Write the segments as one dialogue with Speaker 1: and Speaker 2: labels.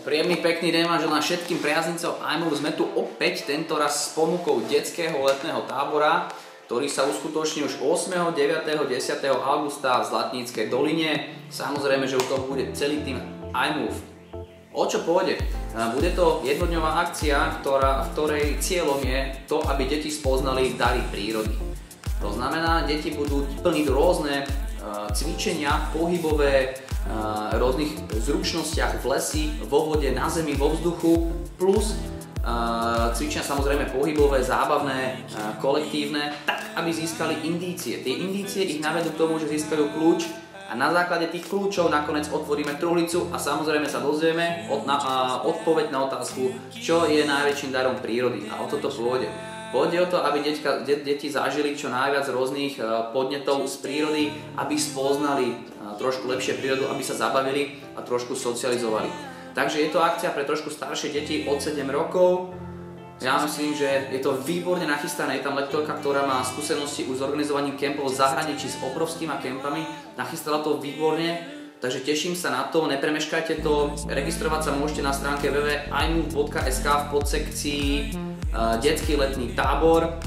Speaker 1: Príjemný pekný deň vám želám všetkým priaznicom iMove. Sme tu opäť, tento raz s ponukou detského letného tábora, ktorý sa uskutoční už 8., 9., 10. augusta v Zlatníckej doline. Samozrejme, že u toho bude celý tým iMove. O čo pôjde? Bude to jednodňová akcia, v ktorej cieľom je to, aby deti spoznali dary prírody. To znamená, deti budú plniť rôzne cvičenia pohybové, rôznych zručnostiach v lesi, vo vode, na zemi, vo vzduchu, plus cvičenia samozrejme pohybové, zábavné, kolektívne, tak aby získali indície. Tie indície ich navedú k tomu, že získajú kľúč a na základe tých kľúčov nakoniec otvoríme truhlicu a samozrejme sa dozvieme odpoveď na otázku, čo je najväčším darom prírody, a o toto pôjde. Pôjde o to, aby deti zažili čo najviac rôznych podnetov z prírody, aby spoznali trošku lepšie prírodu, aby sa zabavili a trošku socializovali. Takže je to akcia pre trošku staršie deti od 7 rokov. Ja myslím, že je to výborne nachystané. Je tam lektorka, ktorá má skúsenosti už s organizovaním kempov v zahraničí s obrovskými kempami. Nachystala to výborne, takže teším sa na to. Nepremeškajte to. Registrovať sa môžete na stránke www.imove.sk v podsekcii detský letný tábor.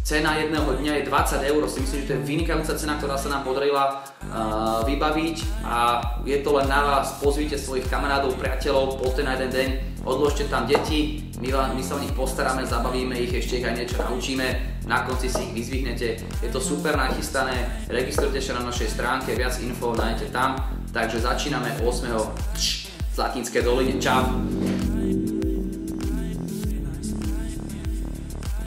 Speaker 1: Cena jedného dňa je 20 €, si myslím, že to je vynikajúca cena, ktorá sa nám podarila vybaviť, a je to len na vás. Pozvite svojich kamarádov, priateľov, poďte na jeden deň, odložte tam deti, my sa o nich postaráme, zabavíme ich, ešte ich aj niečo naučíme, na konci si ich vyzvihnete. Je to super nachystané, registrujte sa na našej stránke, viac info nájdete tam, takže začíname 8. v Zlatníckej doline. Čau!